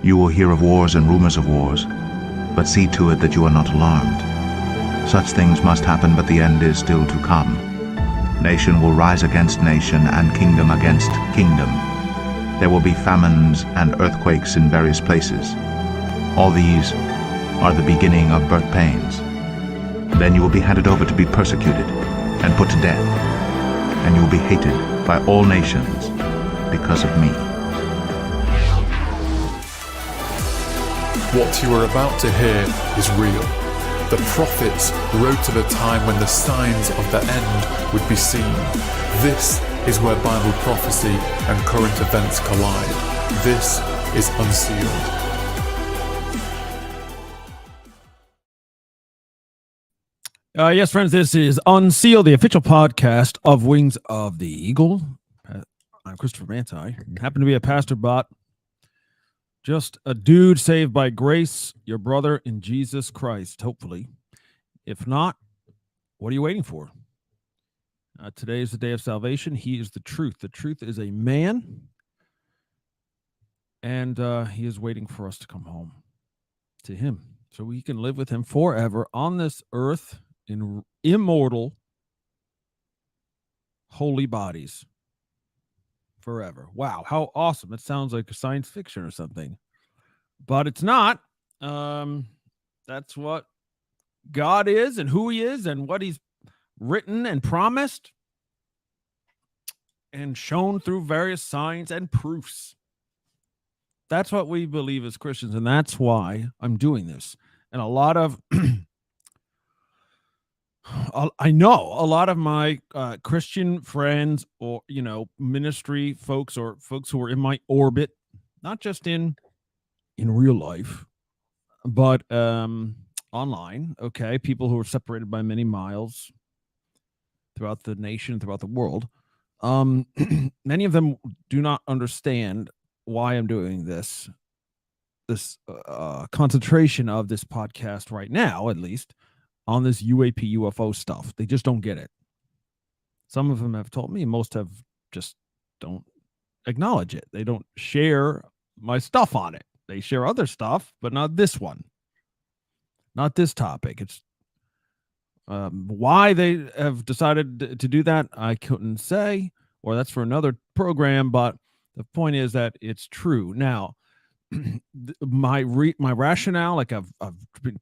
You will hear of wars and rumors of wars, but see to it that you are not alarmed. Such things must happen, but the end is still to come. Nation will rise against nation, and kingdom against kingdom. There will be famines and earthquakes in various places. All these are the beginning of birth pains. Then you will be handed over to be persecuted and put to death, and you will be hated by all nations because of me. What you are about to hear is real. The prophets wrote of a time when the signs of the end would be seen. This is where Bible prophecy and current events collide. This is Unsealed. Yes, friends, this is Unsealed, the official podcast of Wings of the Eagle. I'm Christopher Manti. Happen to be a pastor bot. Just a dude saved by grace, your brother in Jesus Christ, hopefully. If not, what are you waiting for? Today is the day of salvation. He is the truth. The truth is a man, and he is waiting for us to come home to him so we can live with him forever on this earth in immortal, holy bodies forever. Wow, how awesome. It sounds like a science fiction or something, but it's not. That's what God is and who he is and what he's written and promised and shown through various signs and proofs. That's what we believe as Christians, and that's why I'm doing this. And a lot of I know a lot of my Christian friends, or ministry folks, or folks who are in my orbit, not just in real life, but online. Okay, people who are separated by many miles throughout the nation, throughout the world. Many of them do not understand why I'm doing this concentration of this podcast right now, at least, on this UAP UFO stuff. They just don't get it. Some of them have told me, most have just don't acknowledge it. They don't share my stuff on it. They share other stuff, but not this one. Not this topic. It's why they have decided to do that, I couldn't say, or that's for another program, but the point is that it's true. Now, my rationale, like I've been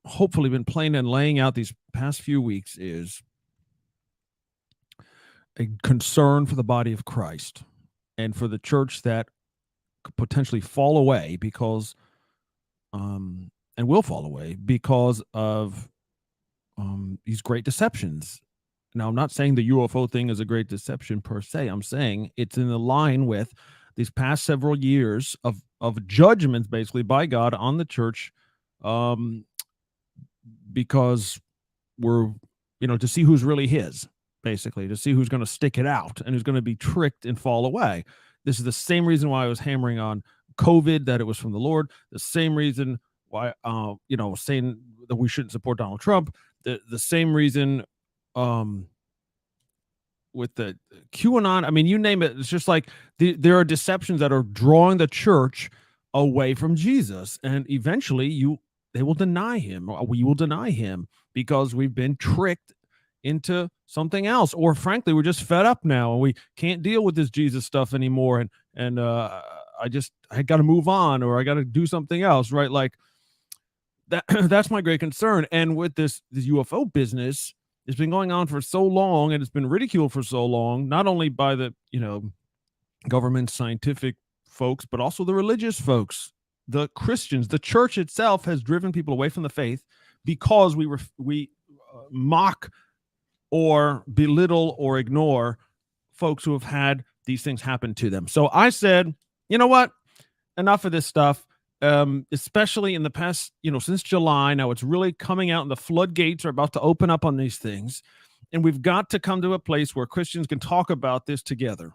hopefully been playing and laying out these past few weeks, is a concern for the body of Christ and for the church that could potentially fall away because and will fall away because of these great deceptions. Now, I'm not saying the UFO thing is a great deception per se. I'm saying it's in line with these past several years of judgments, basically, by God on the church, because we're, to see who's really his, basically, to see who's going to stick it out and who's going to be tricked and fall away. This is the same reason why I was hammering on COVID, that it was from the Lord. The same reason why, saying that we shouldn't support Donald Trump. The same reason with the QAnon. I mean, you name it. It's just like there are deceptions that are drawing the church away from Jesus, and eventually they will deny him, or we will deny him, because we've been tricked into something else, or frankly, we're just fed up now and we can't deal with this Jesus stuff anymore, and I got to move on, or I got to do something else, right? Like that. That's my great concern. And with this UFO business, it's been going on for so long, and it's been ridiculed for so long, not only by the government scientific folks, but also the religious folks, the Christians. The church itself has driven people away from the faith because we mock or belittle or ignore folks who have had these things happen to them. So I said, you know what? Enough of this stuff. Especially in the past, since July, now it's really coming out, and the floodgates are about to open up on these things. And we've got to come to a place where Christians can talk about this together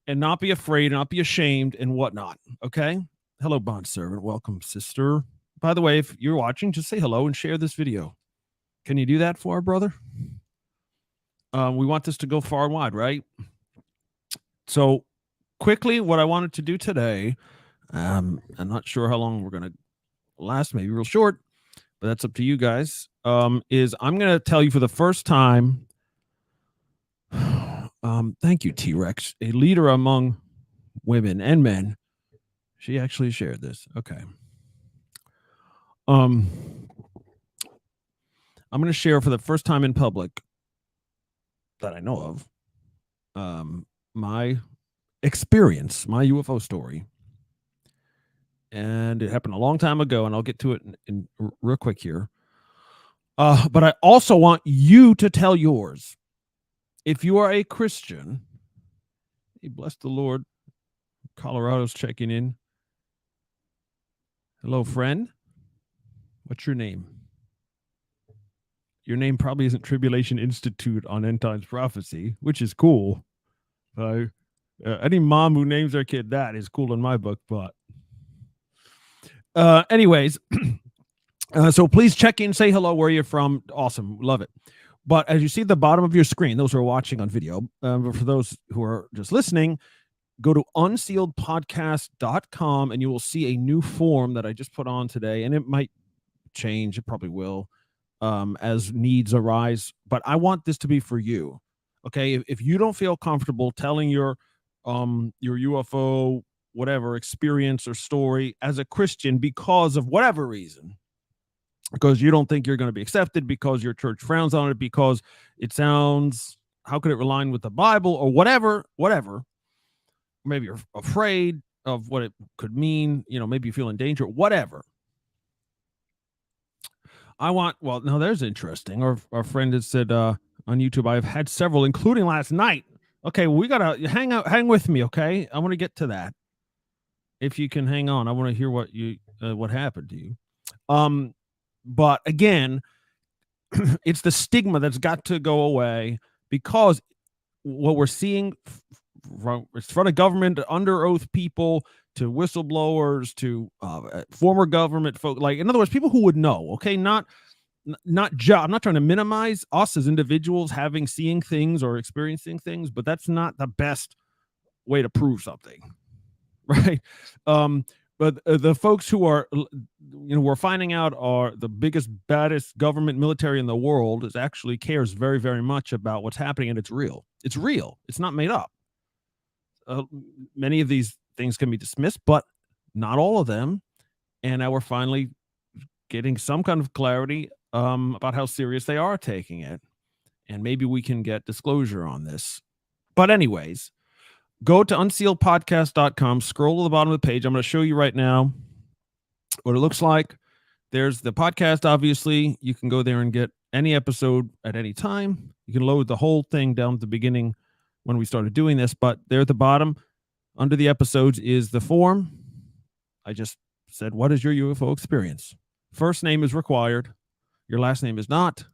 and not be afraid, not be ashamed and whatnot. Okay. Hello, bondservant. Welcome, sister. By the way, if you're watching, just say hello and share this video. Can you do that for our brother? We want this to go far and wide, right? So quickly, what I wanted to do today, I'm not sure how long we're gonna last, maybe real short, but that's up to you guys. Is I'm gonna tell you for the first time. Thank you, T-Rex, a leader among women and men. She actually shared this. Okay. I'm going to share for the first time in public that I know of, my experience, my UFO story. And it happened a long time ago, and I'll get to it in real quick here. But I also want you to tell yours. If you are a Christian, bless the Lord. Colorado's checking in. Hello, friend. What's your name? Your name probably isn't Tribulation Institute on End Times Prophecy, which is cool. Any mom who names their kid that is cool in my book. But anyways, so please check in, say hello, where you're from. Awesome. Love it. But as you see at the bottom of your screen, those who are watching on video, but for those who are just listening, go to unsealedpodcast.com and you will see a new form that I just put on today. And it might change. It probably will. As needs arise, but I want this to be for you. Okay, if you don't feel comfortable telling your UFO whatever experience or story as a Christian because of whatever reason, because you don't think you're going to be accepted, because your church frowns on it, because it sounds, how could it align with the Bible or whatever, maybe you're afraid of what it could mean, maybe you feel in danger, whatever. Now there's interesting. Our friend has said on YouTube, I've had several, including last night. Okay, well, we gotta hang with me, okay? I want to get to that. If you can hang on, I want to hear what happened to you. But again, it's the stigma that's got to go away, because what we're seeing from front of government, under oath people, to whistleblowers, to former government folk, like, in other words, people who would know. Okay, I'm not trying to minimize us as individuals seeing things or experiencing things, but that's not the best way to prove something, right? But the folks who are, we're finding out are the biggest, baddest government military in the world is actually cares very, very much about what's happening, and it's real. It's real. It's not made up. Many of these things can be dismissed, but not all of them. And now we're finally getting some kind of clarity about how serious they are taking it. And maybe we can get disclosure on this. But anyways, go to unsealedpodcast.com, scroll to the bottom of the page. I'm going to show you right now what it looks like. There's the podcast, obviously. You can go there and get any episode at any time. You can load the whole thing down at the beginning when we started doing this, but there at the bottom, under the episodes, is the form. I just said, what is your UFO experience? First name is required. Your last name is not.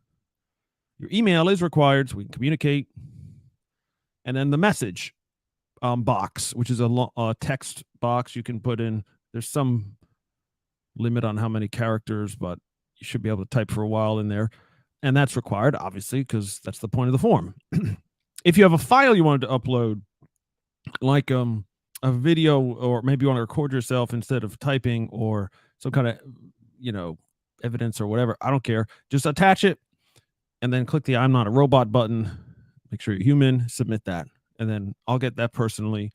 Your email is required so we can communicate. And then the message box, which is a text box you can put in. There's some limit on how many characters, but you should be able to type for a while in there. And that's required, obviously, because that's the point of the form. If you have a file you wanted to upload, like a video, or maybe you want to record yourself instead of typing, or some kind of, evidence or whatever, I don't care. Just attach it and then click the I'm not a robot button. Make sure you're human, submit that. And then I'll get that personally,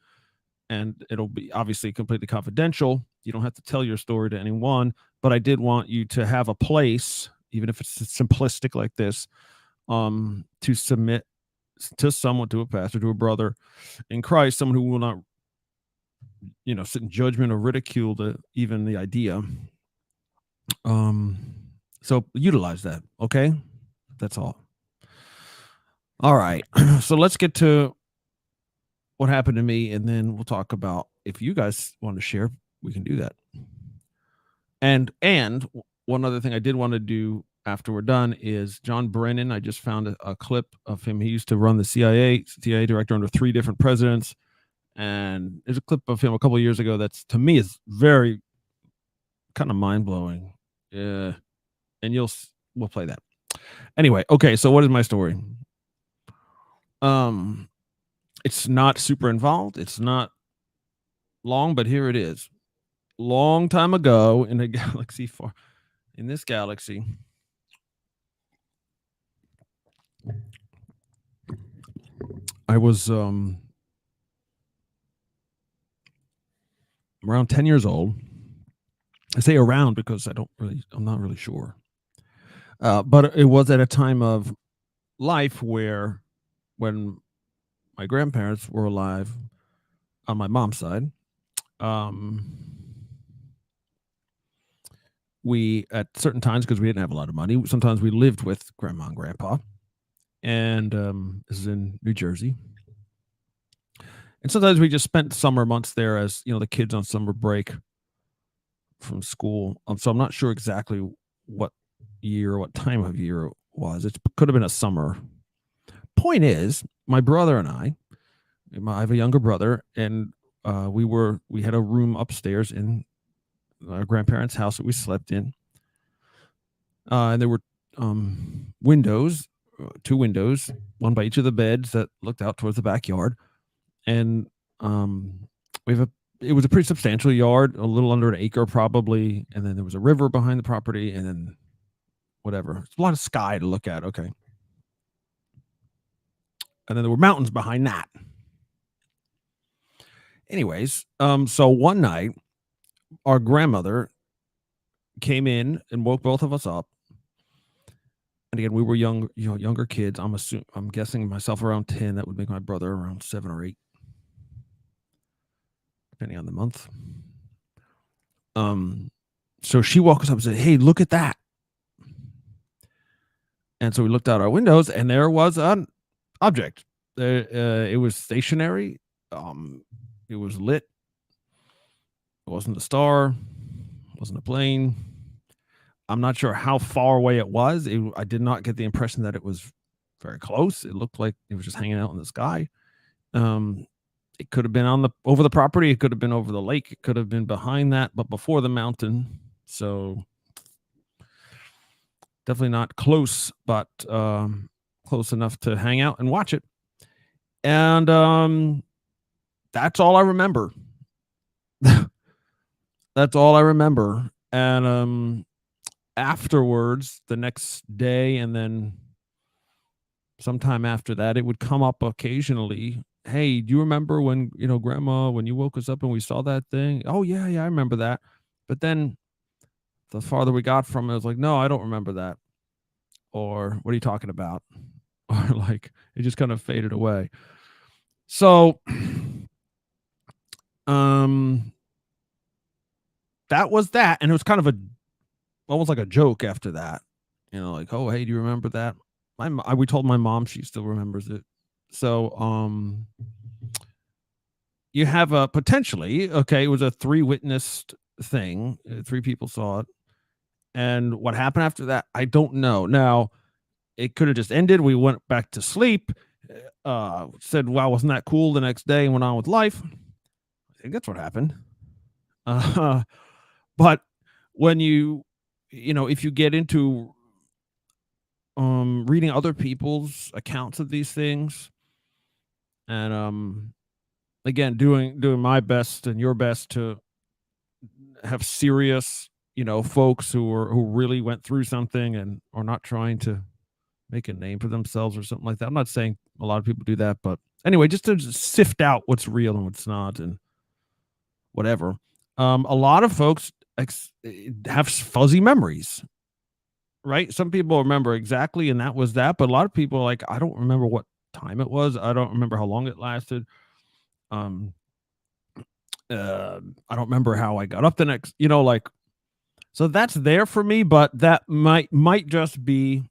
and it'll be obviously completely confidential. You don't have to tell your story to anyone, but I did want you to have a place, even if it's simplistic like this, to submit to someone, to a pastor, to a brother in Christ, someone who will not, sit in judgment or ridicule even the idea. So utilize that. Okay. That's all. All right. So let's get to what happened to me, and then we'll talk about, if you guys want to share, we can do that. And one other thing I did want to do after we're done is John Brennan. I just found a clip of him. He used to run the CIA director under 3 different presidents. And there's a clip of him a couple of years ago that's, to me, is very kind of mind-blowing. Yeah. And we'll play that. Anyway, okay, so what is my story? It's not super involved. It's not long, but here it is. long time ago in a galaxy far in this galaxy. I was around 10 years old. I say around because I'm not really sure. But it was at a time of life where when my grandparents were alive on my mom's side, um, we at certain times, because we didn't have a lot of money, sometimes we lived with grandma and grandpa, and this is in New Jersey. And sometimes we just spent summer months there as the kids on summer break from school. So I'm not sure exactly what year or what time of year it was. It could have been a summer. Point is, my brother and I have a younger brother, and we had a room upstairs in our grandparents' house that we slept in. And there were windows, two windows, one by each of the beds that looked out towards the backyard. And it was a pretty substantial yard, a little under an acre probably. And then there was a river behind the property, and then whatever. It's a lot of sky to look at. Okay. And then there were mountains behind that. Anyways, so one night, our grandmother came in and woke both of us up. And again, we were younger kids. I'm guessing myself around 10. That would make my brother around 7 or 8, depending on the month. So she woke us up and said, "Hey, look at that." And so we looked out our windows, and there was an object. It was stationary. It was lit. It wasn't a star. It wasn't a plane. I'm not sure how far away it was. I did not get the impression that it was very close. It looked like it was just hanging out in the sky. It could have been over the property. It could have been over the lake. It could have been behind that, but before the mountain. So definitely not close, but close enough to hang out and watch it. And that's all I remember. That's all I remember. And afterwards, the next day, and then sometime after that, it would come up occasionally. "Hey, do you remember when, Grandma, when you woke us up and we saw that thing?" "Oh, yeah, I remember that." But then the farther we got from it, I was like, "No, I don't remember that." Or, "What are you talking about?" Or like, it just kind of faded away. So, that was that. And it was kind of almost like a joke after that, like, "Oh, hey, do you remember that?" We told my mom, she still remembers it. So, you have a potentially, okay, it was a 3 witnessed thing. 3 people saw it. And what happened after that, I don't know. Now, it could have just ended. We went back to sleep, said, "Wow, wasn't that cool?" the next day, and went on with life. I think that's what happened. But when if you get into reading other people's accounts of these things, and again, doing my best and your best to have serious, folks who really went through something and are not trying to make a name for themselves or something like that. I'm not saying a lot of people do that, but anyway, just to sift out what's real and what's not and whatever. A lot of folks have fuzzy memories, right? Some people remember exactly, and that was that. But a lot of people are like, "I don't remember what time it was. I don't remember how long it lasted. I don't remember how I got up the next, like." So that's there for me, but that might just be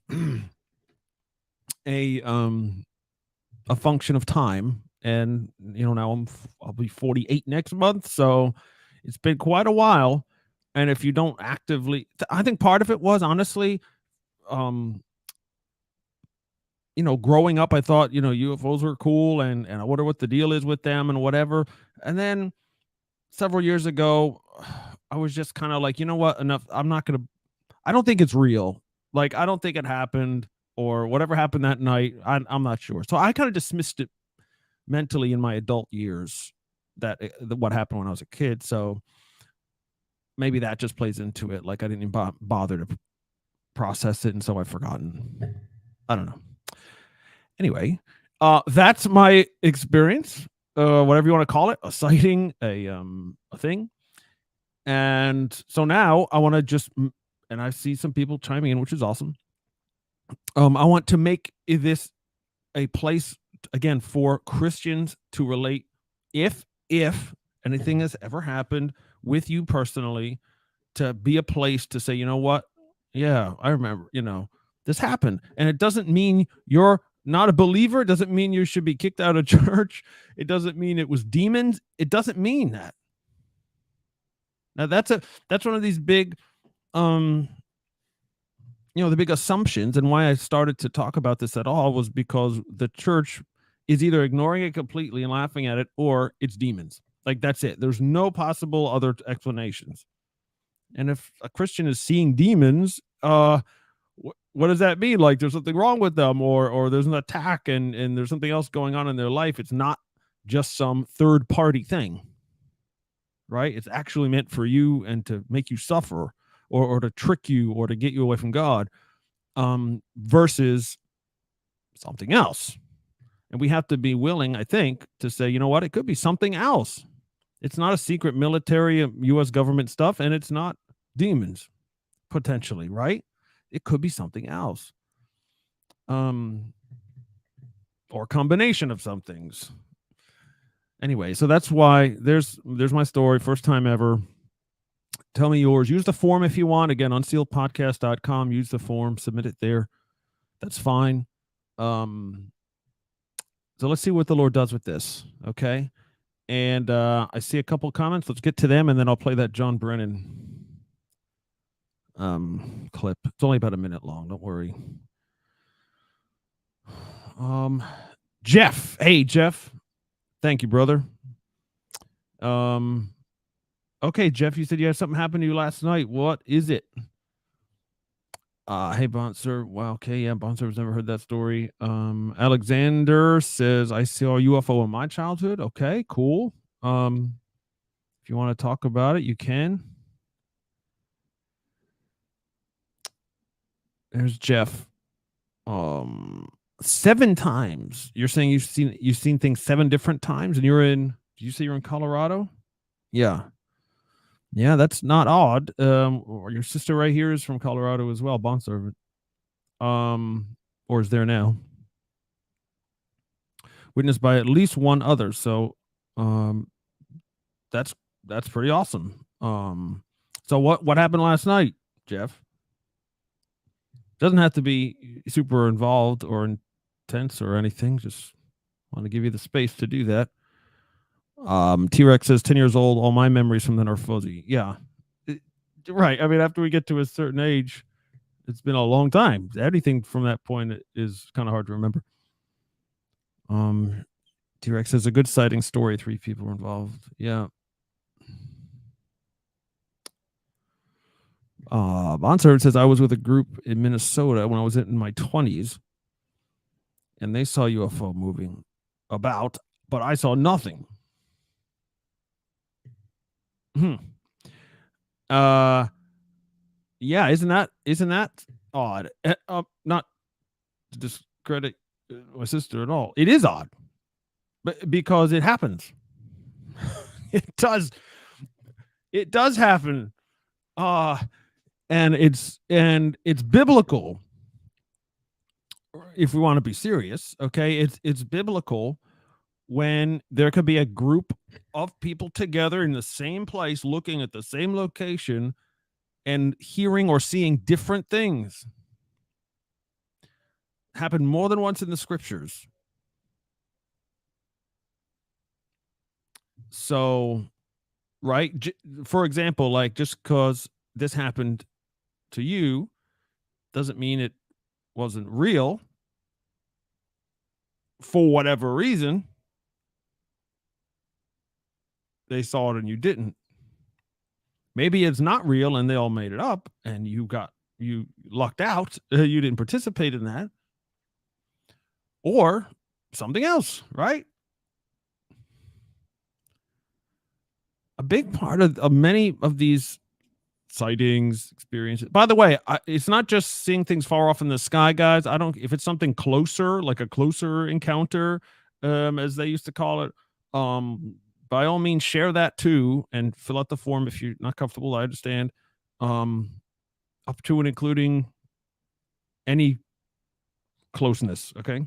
a function of time. And now I'll be 48 next month, so it's been quite a while. And if you don't actively, I think part of it was honestly, growing up, I thought, UFOs were cool, and I wonder what the deal is with them and whatever. And then several years ago, I was just kind of like, you know what, enough. I don't think it's real. Like, I don't think it happened, or whatever happened that night. I'm not sure. So I kind of dismissed it mentally in my adult years, that what happened when I was a kid. So maybe that just plays into it. Like I didn't even bother to process it, and so I've forgotten. I don't know. Anyway, that's my experience. Whatever you want to call it, a sighting, a thing. And so now I want to just, and I see some people chiming in, which is awesome. I want to make this a place again for Christians to relate. If anything has ever happened with you personally, to be a place to say, you know what? Yeah, I remember, this happened. And it doesn't mean you're not a believer. It doesn't mean you should be kicked out of church. It doesn't mean it was demons. It doesn't mean that. Now that's one of these big, the big assumptions, and why I started to talk about this at all was because the church is either ignoring it completely and laughing at it, or it's demons. Like that's it. There's no possible other explanations. And if a Christian is seeing demons, what does that mean? Like there's something wrong with them, or there's an attack and there's something else going on in their life. It's not just some third party thing, right? It's actually meant for you and to make you suffer, or to trick you, or to get you away from God, versus something else. And we have to be willing, I think, to say, you know what, it could be something else. It's not a secret military U.S. government stuff, and it's not demons, potentially, right? It could be something else. Or a combination of some things. Anyway, so that's why there's my story. First time ever. Tell me yours. Use the form if you want. Again, unsealedpodcast.com. Use the form. Submit it there. That's fine. So let's see what the Lord does with this. Okay. And I see a couple of comments. Let's get to them, and then I'll play that John Brennan clip. It's only about a minute long. Don't worry. Jeff. Hey, Jeff. Thank you, brother. Okay, Jeff, you said you had something happen to you last night. What is it? Hey, Bonser. Wow, okay, yeah, Bonser's never heard that story. Alexander says, I saw a UFO in my childhood. Okay, cool. If you want to talk about it, you can. There's Jeff. 7 times. You're saying you've seen things 7 different times, and did you say you're in Colorado? Yeah. Yeah, that's not odd. Or your sister right here is from Colorado as well, bondservant. Or is there now? Witnessed by at least one other. So, that's pretty awesome. So what happened last night, Jeff? Doesn't have to be super involved or intense or anything. Just want to give you the space to do that. T-Rex says 10 years old. All my memories from then are fuzzy. Yeah, right. I mean, after we get to a certain age, it's been a long time. Anything from that point is kind of hard to remember. T-Rex says a good sighting story. 3 people were involved. Yeah. Bonsard says I was with a group in Minnesota when I was in my 20s, and they saw UFO moving about, but I saw nothing. Yeah, isn't that odd? Not to discredit my sister at all. It is odd, but because it happens. It does happen. And it's biblical. If we want to be serious, okay, it's biblical when there could be a group of people together in the same place, looking at the same location, and hearing or seeing different things. Happened more than once in the scriptures. So, right, for example, like just because this happened to you doesn't mean it wasn't real for whatever reason. They saw it and you didn't. Maybe it's not real and they all made it up and you lucked out. You didn't participate in that. Or something else, right? A big part of many of these sightings, experiences. By the way, it's not just seeing things far off in the sky, guys. If it's something closer, like a closer encounter, as they used to call it, by all means, share that too and fill out the form if you're not comfortable. I understand. Up to and including any closeness. Okay.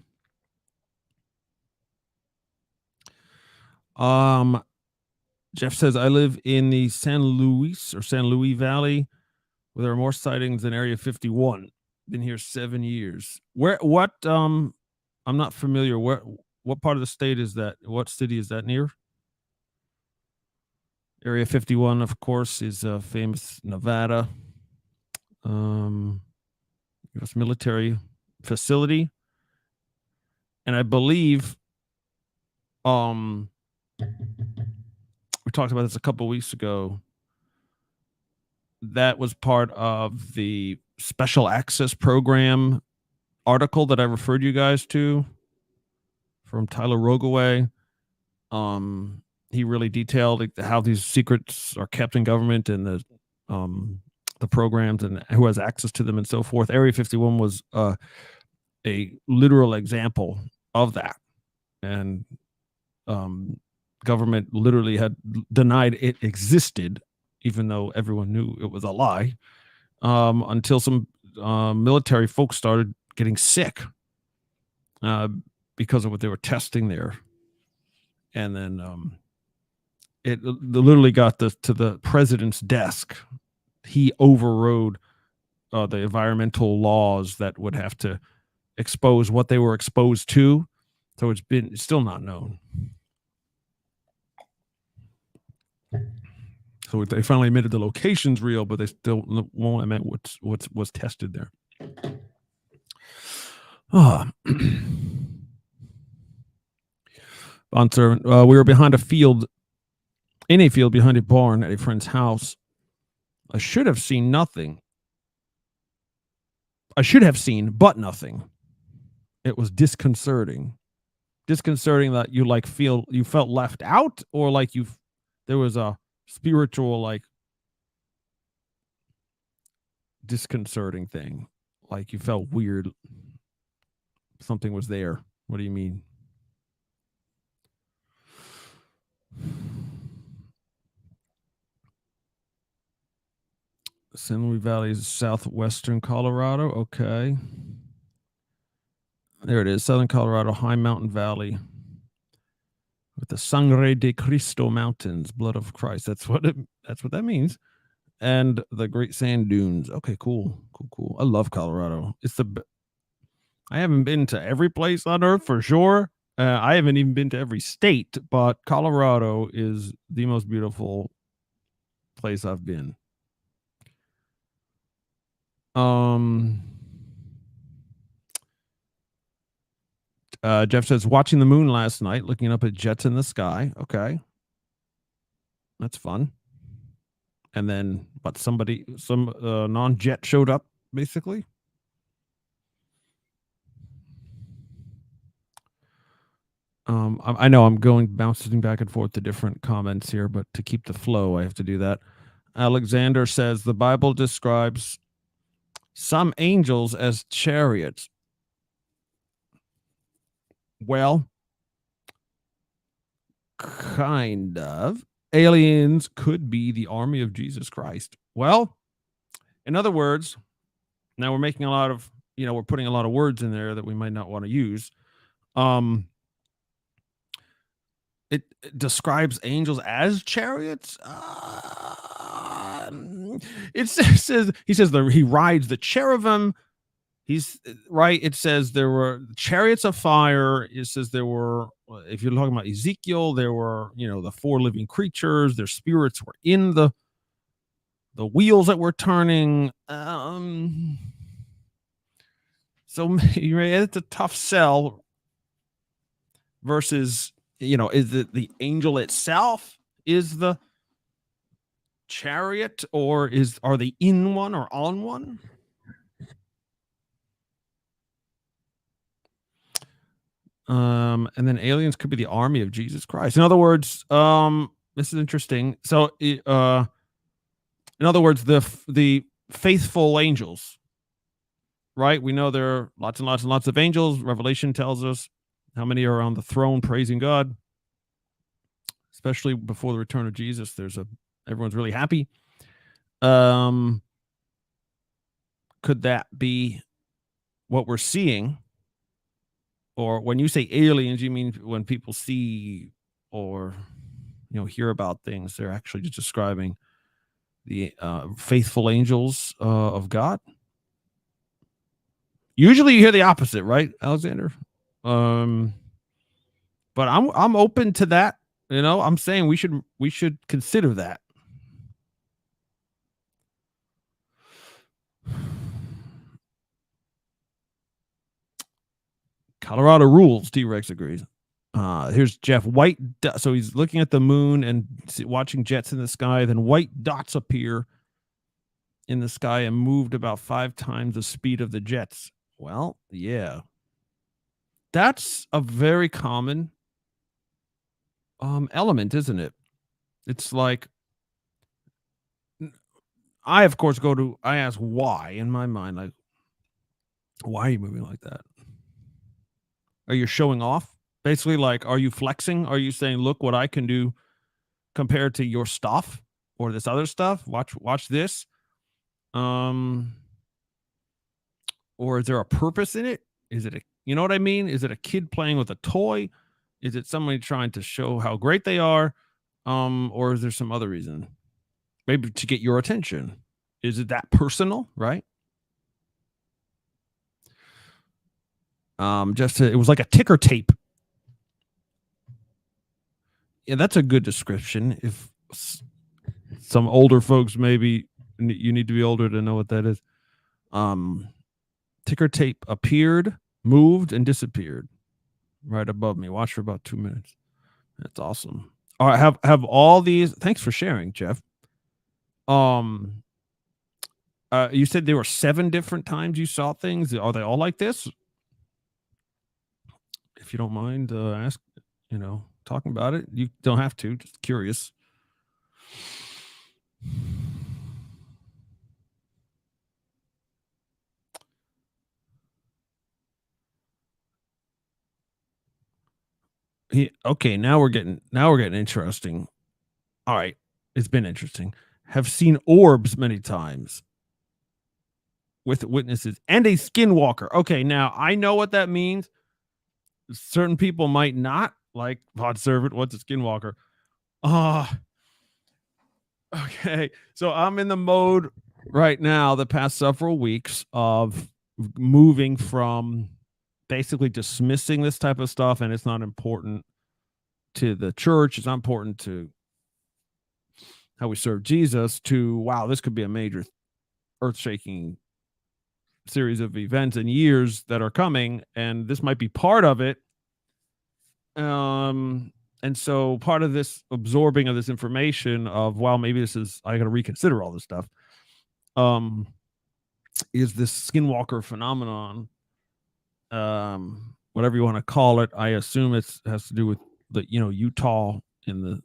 Jeff says, I live in the San Luis Valley, where there are more sightings than Area 51. Been here 7 years. I'm not familiar. What part of the state is that? What city is that near? Area 51, of course, is a famous Nevada U.S. military facility. And I believe we talked about this a couple of weeks ago. That was part of the special access program article that I referred you guys to from Tyler Rogaway. He really detailed how these secrets are kept in government and the programs and who has access to them and so forth. Area 51 was a literal example of that. And government literally had denied it existed, even though everyone knew it was a lie, until some military folks started getting sick because of what they were testing there. And then it literally got to the president's desk. He overrode the environmental laws that would have to expose what they were exposed to. So it's still not known. So they finally admitted the location's real, but they still won't admit what's tested there. Sponsor, we were behind a field behind a barn at a friend's house. I should have seen nothing. I should have seen, but nothing. It was disconcerting. Disconcerting that you felt left out, or like there was a spiritual disconcerting thing, like you felt weird, something was there. What do you mean? San Luis Valley is southwestern Colorado. Okay, there it is, southern Colorado, high mountain valley with the Sangre de Cristo mountains, blood of Christ. That's what that means. And the Great Sand Dunes. Okay, cool. I love Colorado. I haven't been to every place on earth for sure. I haven't even been to every state, but Colorado is the most beautiful place I've been. Jeff says, watching the moon last night, looking up at jets in the sky. Okay. That's fun. And then, some non-jet showed up, basically. I know I'm bouncing back and forth to different comments here, but to keep the flow, I have to do that. Alexander says, the Bible describes some angels as chariots. Well, kind of. Aliens could be the army of Jesus Christ. Well, in other words, now we're making we're putting a lot of words in there that we might not want to use. It describes angels as chariots. It says he rides the cherubim. He's right. It says there were chariots of fire. It says there were, if you're talking about Ezekiel, there were, the 4 living creatures. Their spirits were in the wheels that were turning. So it's a tough sell versus, is it the angel itself is the chariot, or are they in one or on one? And then aliens could be the army of Jesus Christ. In other words, this is interesting. So In other words, the faithful angels, right? We know there are lots and lots and lots of angels. Revelation tells us how many are on the throne praising God, especially before the return of Jesus. Everyone's really happy. Could that be what we're seeing? Or when you say aliens, you mean when people see or hear about things, they're actually just describing the faithful angels of God? Usually you hear the opposite, right, Alexander? But I'm open to that. I'm saying we should consider that. Colorado rules. T-Rex agrees. Here's Jeff. So he's looking at the moon and watching jets in the sky. Then white dots appear in the sky and moved about 5 times the speed of the jets. Well, yeah. That's a very common element, isn't it? It's like, I, of course, I ask why in my mind, like, why are you moving like that? Are you showing off? Basically, like, are you flexing? Are you saying, look what I can do compared to your stuff or this other stuff? Watch this. Or is there a purpose in it? Is it you know what I mean? Is it a kid playing with a toy? Is it somebody trying to show how great they are? Or is there some other reason? Maybe to get your attention. Is it that personal, right? It was like a ticker tape. Yeah, that's a good description. If some older folks, maybe you need to be older to know what that is. Ticker tape appeared, moved, and disappeared right above me. Watch for about 2 minutes. That's awesome. All right, have all these. Thanks for sharing, Jeff. You said there were 7 different times you saw things. Are they all like this? If you don't mind, ask. Talking about it. You don't have to. Just curious. Okay, now we're getting interesting. All right, it's been interesting. Have seen orbs many times with witnesses and a skinwalker. Okay, now I know what that means. Certain people might not like Pod Servant. What's a skinwalker? Okay. So I'm in the mode right now, the past several weeks, of moving from basically dismissing this type of stuff, and it's not important to the church. It's not important to how we serve Jesus, to, wow, this could be a major earth-shaking series of events and years that are coming, and this might be part of it. And so part of this absorbing of this information of, wow, maybe I got to reconsider all this stuff, is this skinwalker phenomenon, whatever you want to call it. I assume it has to do with the, Utah in the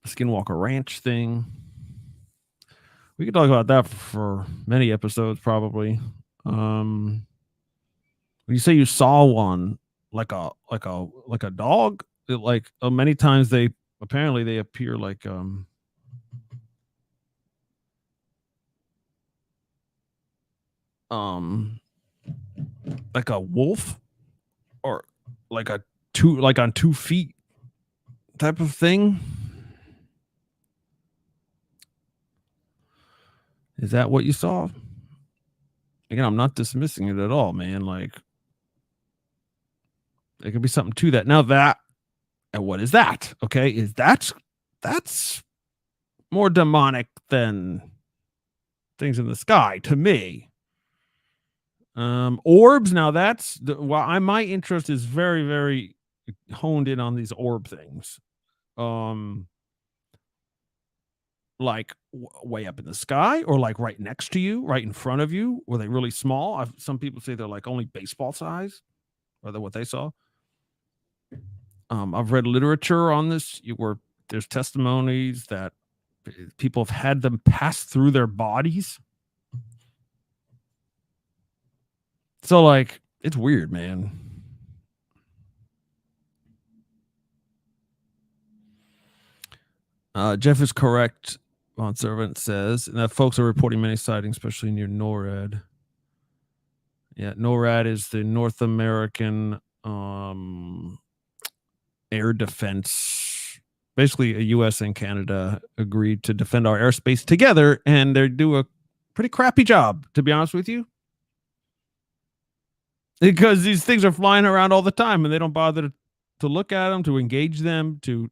Skinwalker Ranch thing. We could talk about that for many episodes, probably. When you say you saw one, like a dog, many times they appear like like a wolf, or like on 2 feet type of thing. Is that what you saw? Again, I'm not dismissing it at all, man. Like, there could be something to that. Now and what is that? Okay, that's more demonic than things in the sky to me. Orbs. Now that's my interest is very, very honed in on these orb things. Like way up in the sky, or like right next to you, right in front of you. Were they really small? Some people say they're like only baseball size, or what they saw. I've read literature on this where there's testimonies that people have had them pass through their bodies. So, like, it's weird, man. Jeff is correct, Von Servant says, and that folks are reporting many sightings, especially near NORAD. Yeah, NORAD is the North American air defense. Basically, a U.S. and Canada agreed to defend our airspace together, and they do a pretty crappy job, to be honest with you. Because these things are flying around all the time, and they don't bother to look at them, to engage them, to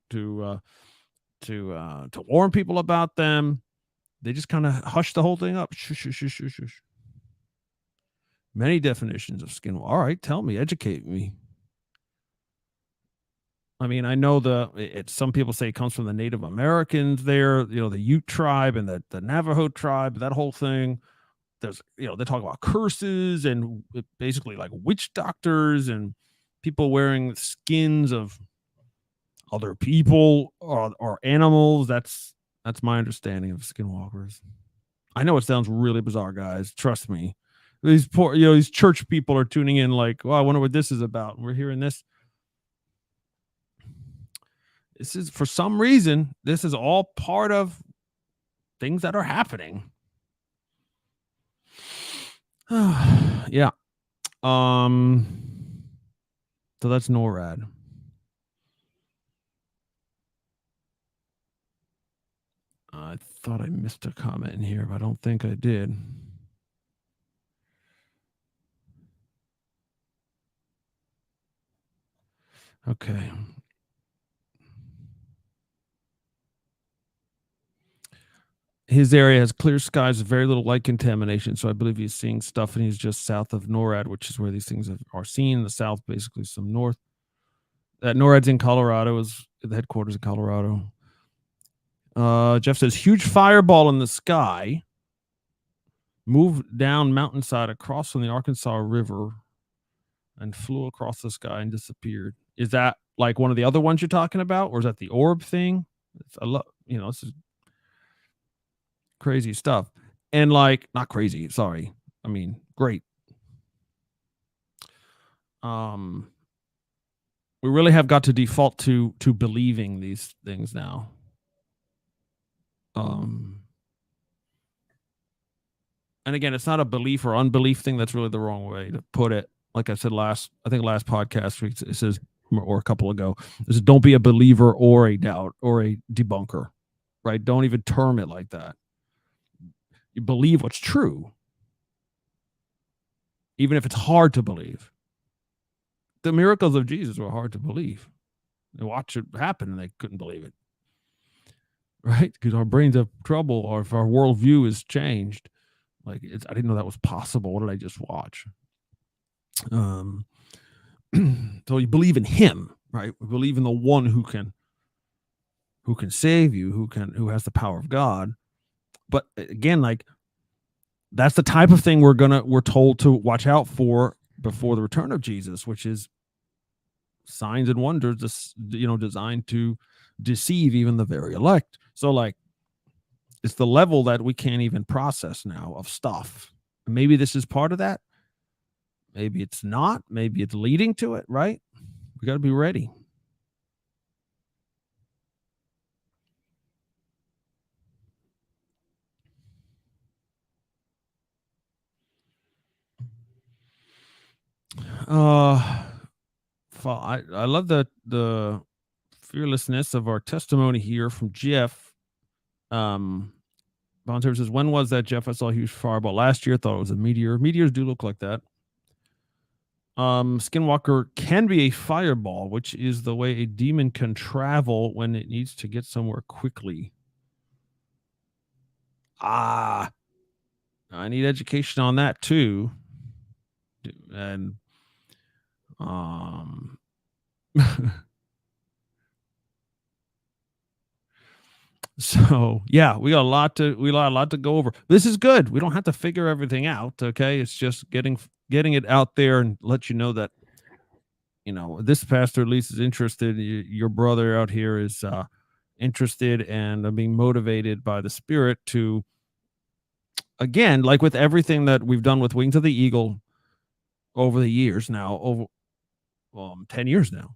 warn people about them. They just kind of hush the whole thing up. Shush, shush, shush, shush, shush. Many definitions of skinwalker. All right, tell me, educate me. I mean, I know some people say it comes from the Native Americans there, the Ute tribe and the Navajo tribe, that whole thing. There's, they talk about curses and basically like witch doctors and people wearing skins of other people or animals. That's my understanding of skinwalkers. I know it sounds really bizarre, guys. Trust me. These poor, these church people are tuning in like, well, I wonder what this is about. And we're hearing this. This is, for some reason, this is all part of things that are happening. Yeah. So that's NORAD. I thought I missed a comment in here, but I don't think I did. Okay. His area has clear skies, very little light contamination. So I believe he's seeing stuff, and he's just south of NORAD, which is where these things are seen. The south, basically some north. That NORAD's in Colorado, is the headquarters in Colorado. Jeff says, huge fireball in the sky moved down mountainside across from the Arkansas River and flew across the sky and disappeared. Is that like one of the other ones you're talking about, or is that the orb thing? This is crazy stuff. And like, not crazy, sorry. I mean, great. We really have got to default to believing these things now. And again, it's not a belief or unbelief thing. That's really the wrong way to put it. Like I said last podcast week, it says, or a couple ago, it says, don't be a believer or a doubt or a debunker, right? Don't even term it like that. You believe what's true, even if it's hard to believe. The miracles of Jesus were hard to believe. They watched it happen and they couldn't believe it, right? Because our brains have trouble, or if our worldview is changed, like I didn't know that was possible. What did I just watch? So you believe in him, right? We believe in the one who can save you, who has the power of God. But again, like, that's the type of thing we're told to watch out for before the return of Jesus, which is signs and wonders, designed to deceive even the very elect. So like, it's the level that we can't even process now of stuff. Maybe this is part of that. Maybe it's not. Maybe it's leading to it, right? We got to be ready. I love the fearlessness of our testimony here from Jeff. Volunteer says, when was that, Jeff? I saw a huge fireball last year. Thought it was a meteor. Meteors do look like that. Skinwalker can be a fireball, which is the way a demon can travel when it needs to get somewhere quickly. I need education on that too. And so yeah, we got a lot to go over. This is good. We don't have to figure everything out. Okay. It's just getting it out there and let you know that, this pastor at least is interested. Your brother out here is interested and are being motivated by the Spirit to, again, like with everything that we've done with Wings of the Eagle over the years now, over 10 years now,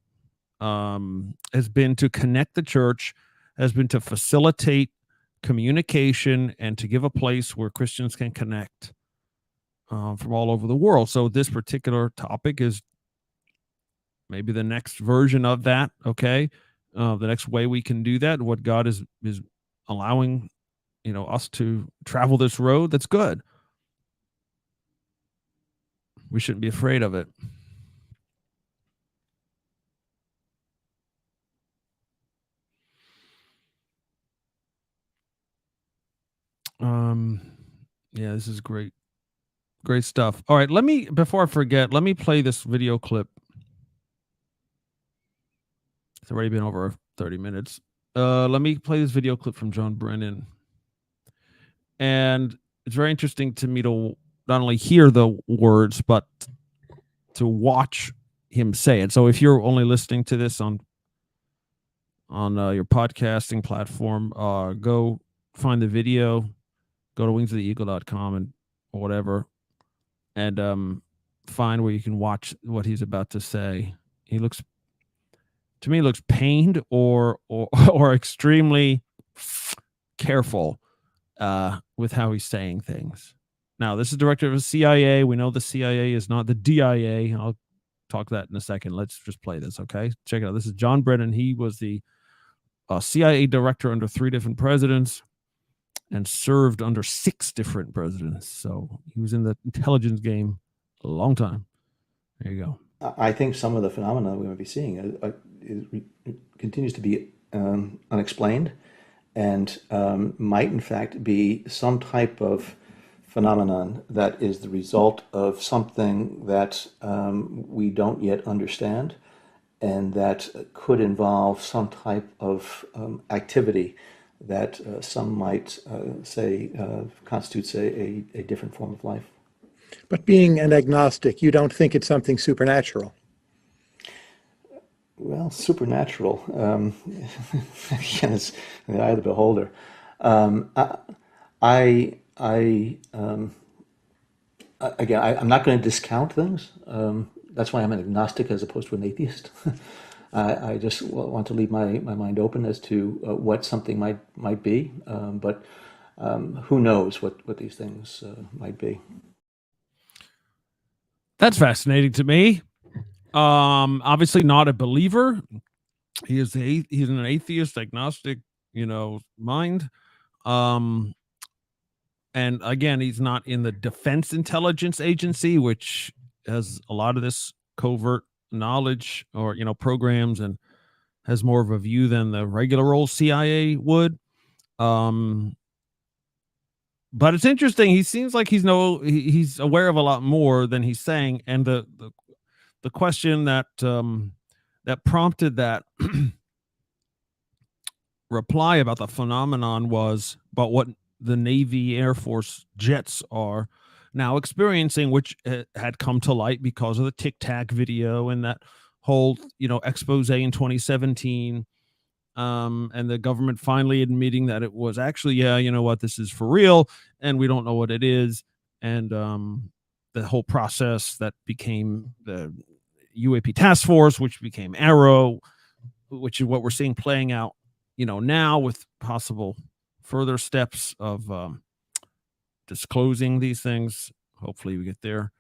has been to connect the church, has been to facilitate communication and to give a place where Christians can connect from all over the world. So this particular topic is maybe the next version of that. Okay. The next way we can do that, what God is allowing, us to travel this road. That's good. We shouldn't be afraid of it. Yeah, this is great stuff. All right, before I forget, let me play this video clip. It's already been over 30 minutes. Let me play this video clip from John Brennan. And it's very interesting to me to not only hear the words, but to watch him say it. So if you're only listening to this on your podcasting platform, go find the video, go to wingsoftheeagle.com and or whatever, and find where you can watch what he's about to say. He looks pained or extremely careful with how he's saying things. Now, this is director of the CIA. We know the CIA is not the DIA. I'll talk that in a second. Let's just play this, okay? Check it out. This is John Brennan. He was the CIA director under 3 different presidents and served under 6 different presidents. So he was in the intelligence game a long time. There you go. I think some of the phenomena we might be seeing continues to be unexplained and might in fact be some type of phenomenon that is the result of something that we don't yet understand and that could involve some type of activity that some might say constitutes a different form of life. But being an agnostic, you don't think it's something supernatural? Well, supernatural, again, it's in the eye of the beholder. Again, I'm not going to discount things. That's why I'm an agnostic as opposed to an atheist. I just want to leave my mind open as to what something might be, but who knows what these things might be. That's fascinating to me. Obviously not a believer. He's an atheist, agnostic, mind. And again, he's not in the Defense Intelligence Agency, which has a lot of this covert knowledge or, programs and has more of a view than the regular old CIA would. But it's interesting. He seems like he's aware of a lot more than he's saying. And the question that prompted that reply about the phenomenon was about what the Navy Air Force jets are now experiencing, which had come to light because of the Tic Tac video and that whole, expose in 2017. And the government finally admitting that it was actually, this is for real, and we don't know what it is. And the whole process that became the UAP task force, which became Arrow, which is what we're seeing playing out, now with possible further steps of disclosing these things. Hopefully we get there.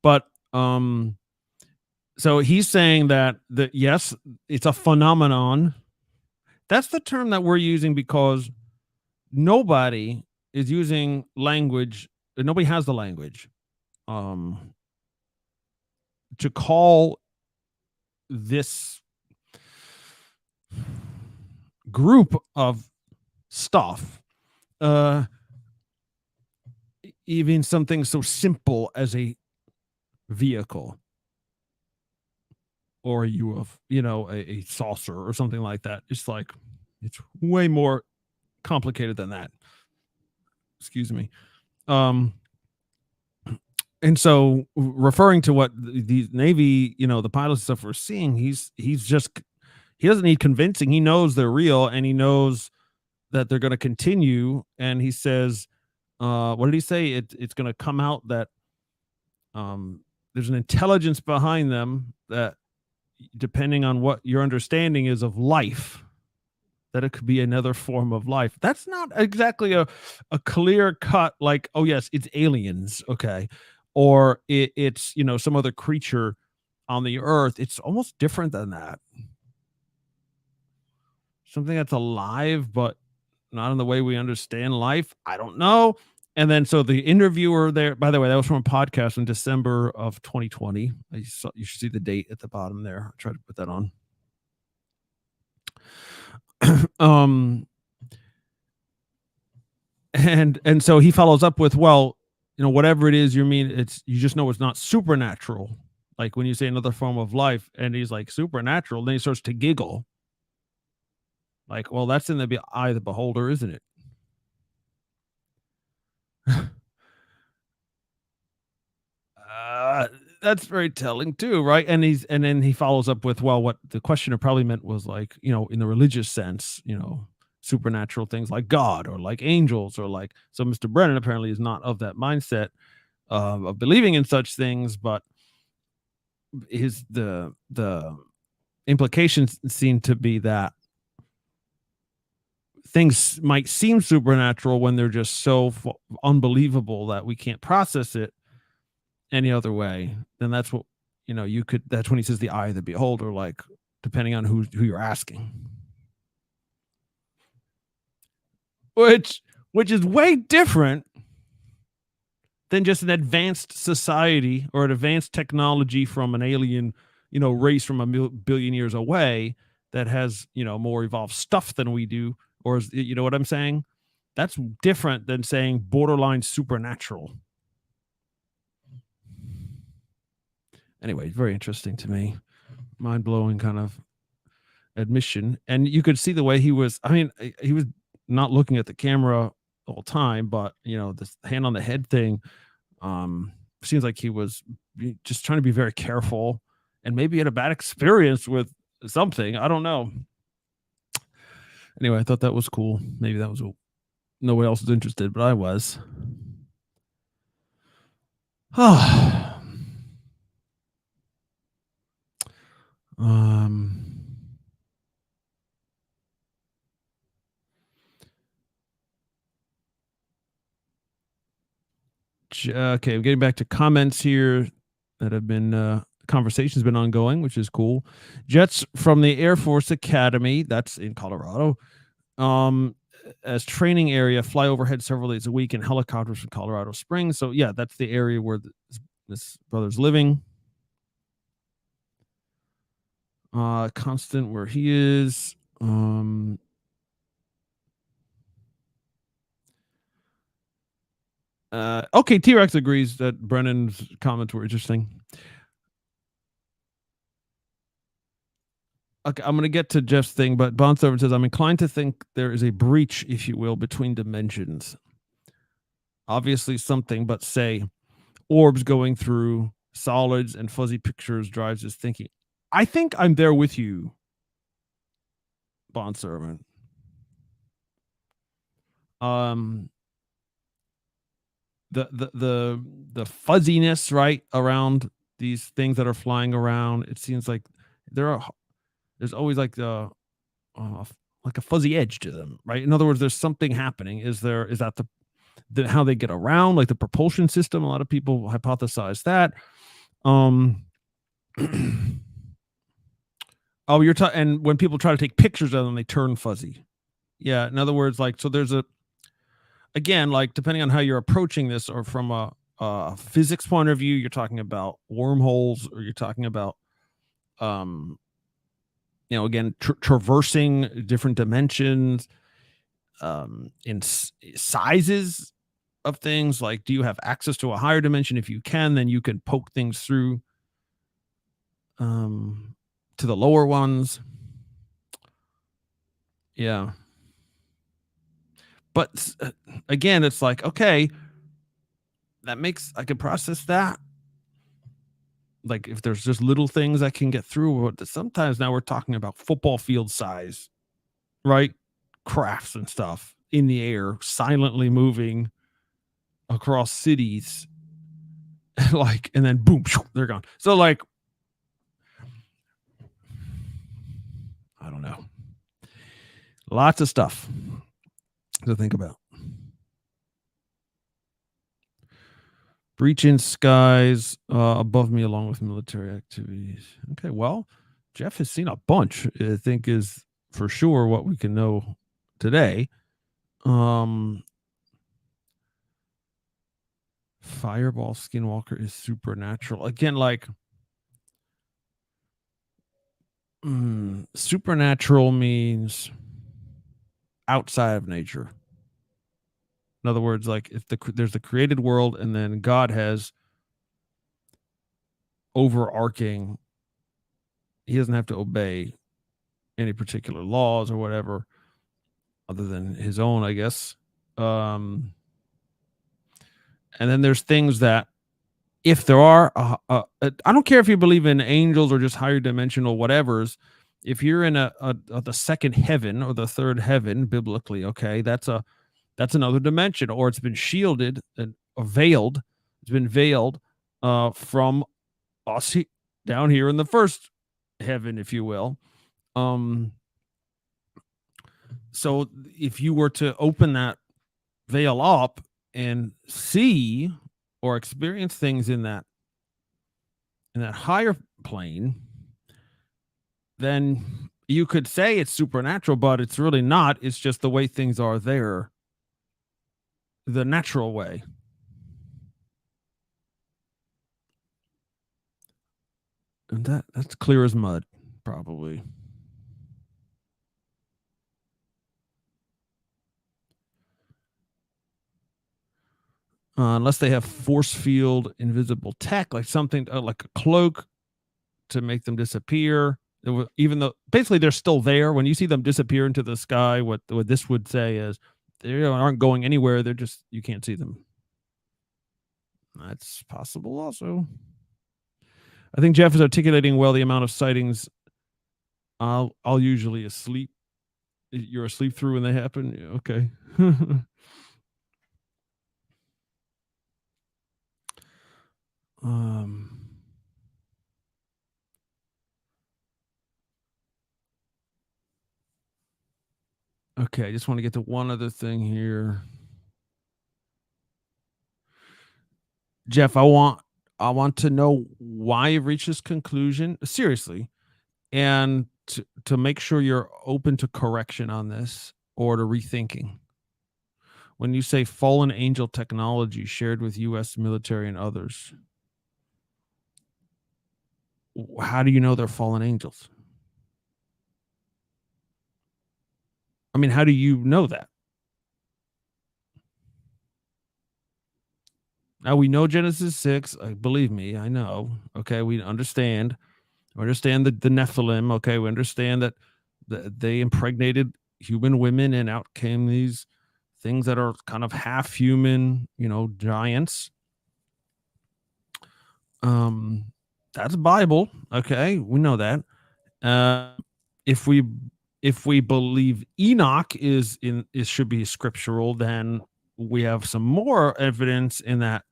But so he's saying that yes, it's a phenomenon. That's the term that we're using because nobody is using language. Nobody has the language to call this group of stuff even something so simple as a vehicle or a UFO, a saucer or something like that. It's like, it's way more complicated than that. Excuse me. And so referring to what the Navy, the pilots stuff we're seeing, he's just, he doesn't need convincing. He knows they're real, and he knows that they're going to continue. And he says, what did he say? It's going to come out that there's an intelligence behind them that, depending on what your understanding is of life, that it could be another form of life. That's not exactly a clear cut, like, oh yes, it's aliens, okay, or it's some other creature on the earth. It's almost different than that. Something that's alive, but not in the way we understand life. I don't know. And then so the interviewer there, by the way, that was from a podcast in December of 2020. You should see the date at the bottom there. I'll try to put that on. And so he follows up with, well, whatever it is you mean, you just know it's not supernatural. Like when you say another form of life, and he's like, supernatural, then he starts to giggle. Like, well, that's in the eye of the beholder, isn't it? That's very telling too, right? And then he follows up with, well, what the questioner probably meant was like, in the religious sense, supernatural things like God or like angels or like. So Mr. Brennan apparently is not of that mindset of believing in such things, but the implications seem to be that things might seem supernatural when they're just so unbelievable that we can't process it any other way. Then that's what that's when he says the eye of the beholder, like depending on who you're asking, which is way different than just an advanced society or an advanced technology from an alien race from a billion years away that has more evolved stuff than we do, or you know what I'm saying? That's different than saying borderline supernatural. Anyway, very interesting to me. Mind-blowing kind of admission. And you could see the way he was, he was not looking at the camera the whole time, but this hand on the head thing seems like he was just trying to be very careful, and maybe had a bad experience with something. I don't know. Anyway, I thought that was cool. Maybe that was nobody else was interested, but I was. Okay, I'm getting back to comments here that have been conversation's been ongoing, which is cool. Jets from the Air Force Academy, that's in Colorado, as training area, fly overhead several days a week in helicopters from Colorado Springs. So yeah, that's the area where this brother's living. Constant where he is. Okay, T-Rex agrees that Brennan's comments were interesting. Okay, I'm going to get to Jeff's thing, but Bond Servant says, I'm inclined to think there is a breach, if you will, between dimensions. Obviously something, but say, orbs going through solids and fuzzy pictures drives his thinking. I think I'm there with you, Bond Servant. The fuzziness, right, around these things that are flying around, it seems like there's always like a fuzzy edge to them, right? In other words, there's something happening. Is that the how they get around, like the propulsion system? A lot of people hypothesize that. Oh, and when people try to take pictures of them, they turn fuzzy. Yeah, in other words, like, so there's again, like, depending on how you're approaching this, or from a physics point of view, you're talking about wormholes, or you're talking about again, traversing different dimensions, in sizes of things. Like, do you have access to a higher dimension? If you can, then you can poke things through to the lower ones. Yeah. But again, it's like, okay, I can process that. like if there's just little things that can get through, but sometimes now we're talking about football field size, right? Crafts and stuff in the air, silently moving across cities, like, and then boom, they're gone. So like, I don't know. Lots of stuff to think about. Breaching skies above me along with military activities. Okay, well, Jeff has seen a bunch, I think is for sure what we can know today. Fireball Skinwalker is supernatural. Again, like supernatural means outside of nature. In other words, like if there's the created world and then God has overarching, he doesn't have to obey any particular laws or whatever other than his own, I guess. And then there's things that if there are, I don't care if you believe in angels or just higher dimensional whatevers. If you're in the second heaven or the third heaven biblically, okay, that's another dimension, or it's been shielded and veiled. It's been veiled from us down here in the first heaven, if you will. So if you were to open that veil up and see or experience things in that higher plane, then you could say it's supernatural, but it's really not. It's just the way things are there, the natural way. And that's clear as mud, probably. Unless they have force field invisible tech, like something like a cloak to make them disappear. Even though basically they're still there. When you see them disappear into the sky, what this would say is they aren't going anywhere. They're just, you can't see them. That's possible also. I think Jeff is articulating well the amount of sightings I'll usually asleep. You're asleep through when they happen. Okay. Okay, I just want to get to one other thing here. Jeff, I want to know why you've reached this conclusion, seriously, and to make sure you're open to correction on this or to rethinking. When you say fallen angel technology shared with U.S. military and others, how do you know they're fallen angels? I mean, how do you know that? Now we know Genesis 6. Believe me, I know. Okay, we understand. We understand the Nephilim. Okay, we understand that they impregnated human women, and out came these things that are kind of half human, giants. That's Bible. Okay, we know that. If we believe Enoch should be scriptural, then we have some more evidence in that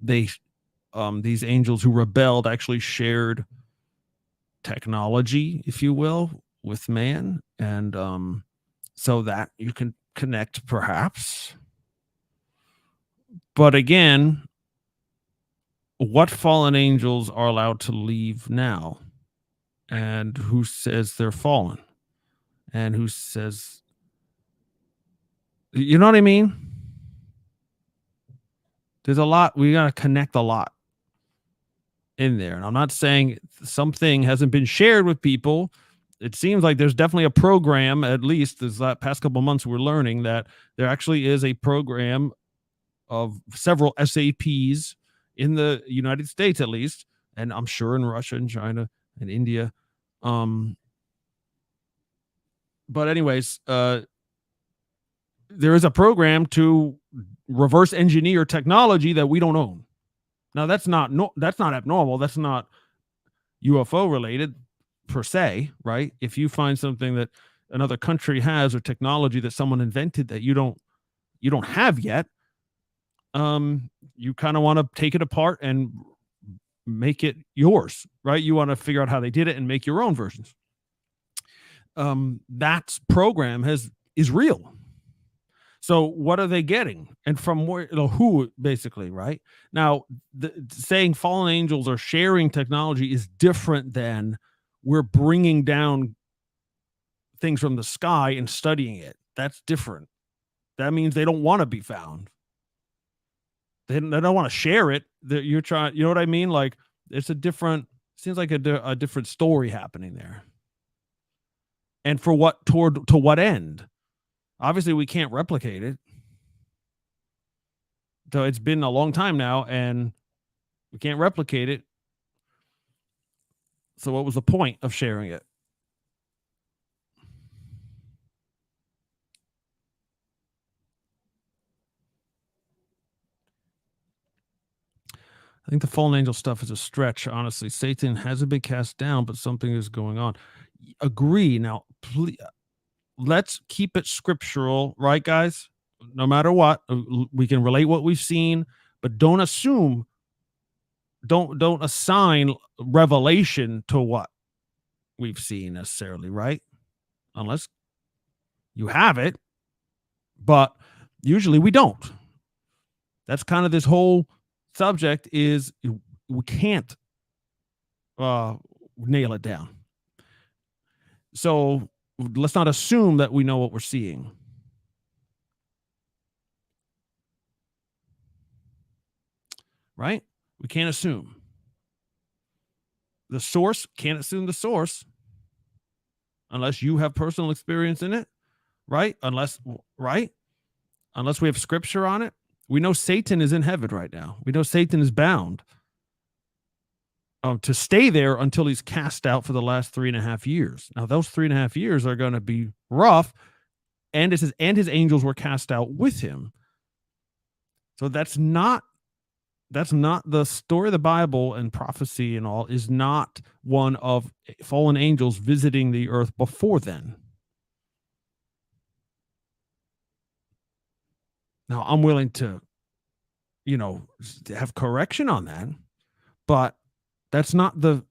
these angels who rebelled actually shared technology, if you will, with man, and so that you can connect perhaps. But again, what fallen angels are allowed to leave now? And who says they're fallen? And who says, you know what I mean? There's a lot. We got to connect a lot in there. And I'm not saying something hasn't been shared with people. It seems like there's definitely a program, at least this past couple of months, we're learning that there actually is a program of several SAPs in the United States, at least, and I'm sure in Russia and China and India. But anyways, there is a program to reverse engineer technology that we don't own. Now that's not abnormal. That's not UFO related per se, right? If you find something that another country has or technology that someone invented that you don't have yet, you kind of want to take it apart and make it yours, right? You want to figure out how they did it and make your own versions. That program is real. So what are they getting? And from where, who, basically, right? Now, saying fallen angels are sharing technology is different than we're bringing down things from the sky and studying it. That's different. That means they don't want to be found. They don't want to share it. You're trying, you know what I mean? Like, it's seems like a different story happening there. And for what, to what end? Obviously, we can't replicate it. So it's been a long time now, and we can't replicate it. So what was the point of sharing it? I think the fallen angel stuff is a stretch, honestly. Satan hasn't been cast down, but something is going on. Agree. Now, please, let's keep it scriptural, right, guys? No matter what, we can relate what we've seen, but don't assume, don't assign revelation to what we've seen necessarily, right? Unless you have it, but usually we don't. That's kind of this whole subject is we can't nail it down. So let's not assume that we know what we're seeing. Right? We can't assume. The source, can't assume the source unless you have personal experience in it, right? Unless we have scripture on it. We know Satan is in heaven right now. We know Satan is bound to stay there until he's cast out for the last 3.5 years. Now, those 3.5 years are going to be rough, and it says, and his angels were cast out with him. So that's not the story of the Bible, and prophecy and all is not one of fallen angels visiting the earth before then. Now, I'm willing to, have correction on that, but that's not the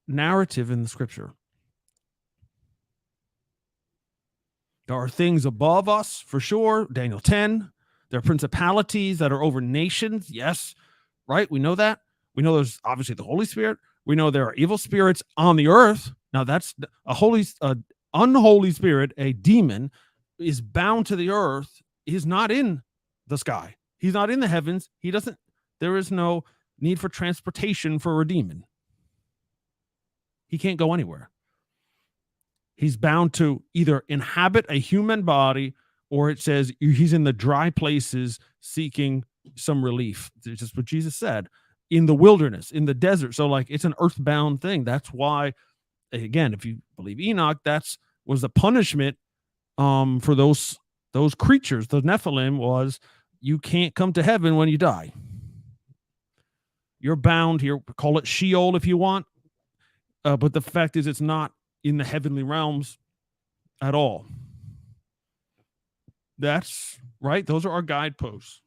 narrative in the scripture. There are things above us for sure. Daniel 10. There are principalities that are over nations. Yes, right? We know that. We know there's obviously the Holy Spirit. We know there are evil spirits on the earth. Now, that's unholy spirit, a demon, is bound to the earth. He's not in the sky. He's not in the heavens. There is no need for transportation for a demon. He can't go anywhere. He's bound to either inhabit a human body, or it says he's in the dry places seeking some relief. It's just what Jesus said, in the wilderness, in the desert. So like, it's an earthbound thing. That's why, again, if you believe Enoch, was the punishment for those creatures. The Nephilim was, you can't come to heaven when you die. You're bound here. Call it Sheol if you want. But the fact is, it's not in the heavenly realms at all. That's right. Those are our guideposts.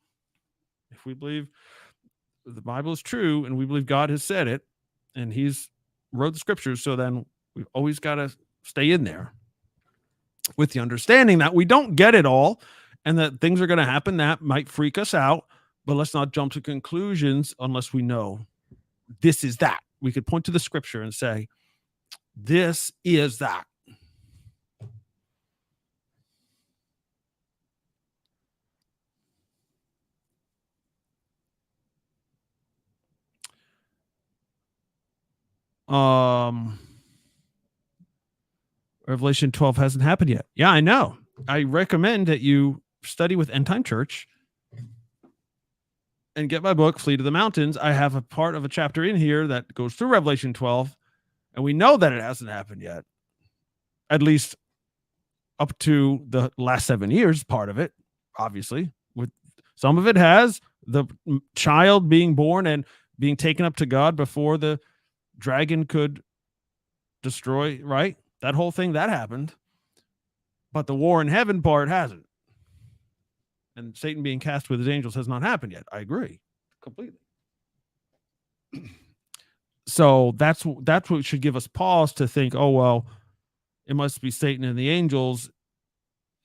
If we believe the Bible is true and we believe God has said it and he's wrote the scriptures, so then we've always got to stay in there with the understanding that we don't get it all and that things are going to happen that might freak us out, but let's not jump to conclusions unless we know this is that. We could point to the scripture and say, this is that. Revelation 12 hasn't happened yet. Yeah, I know. I recommend that you study with End Time Church and get my book, Flee to the Mountains. I have a part of a chapter in here that goes through Revelation 12, and we know that it hasn't happened yet. At least up to the last 7 years, part of it, obviously. Some of it has the child being born and being taken up to God before the dragon could destroy, right? That whole thing, that happened. But the war in heaven part hasn't. And Satan being cast with his angels has not happened yet. I agree completely. So that's what should give us pause to think, oh, well, it must be Satan and the angels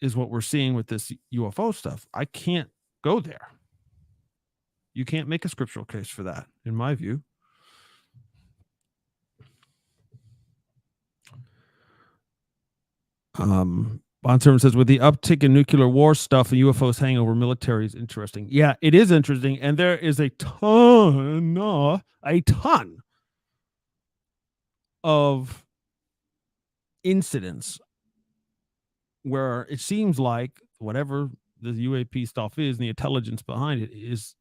is what we're seeing with this UFO stuff. I can't go there. You can't make a scriptural case for that, in my view. Bondservant says, with the uptick in nuclear war stuff and UFOs hanging over military is interesting. Yeah, it is interesting. And there is a ton of incidents where it seems like whatever the UAP stuff is and the intelligence behind it is,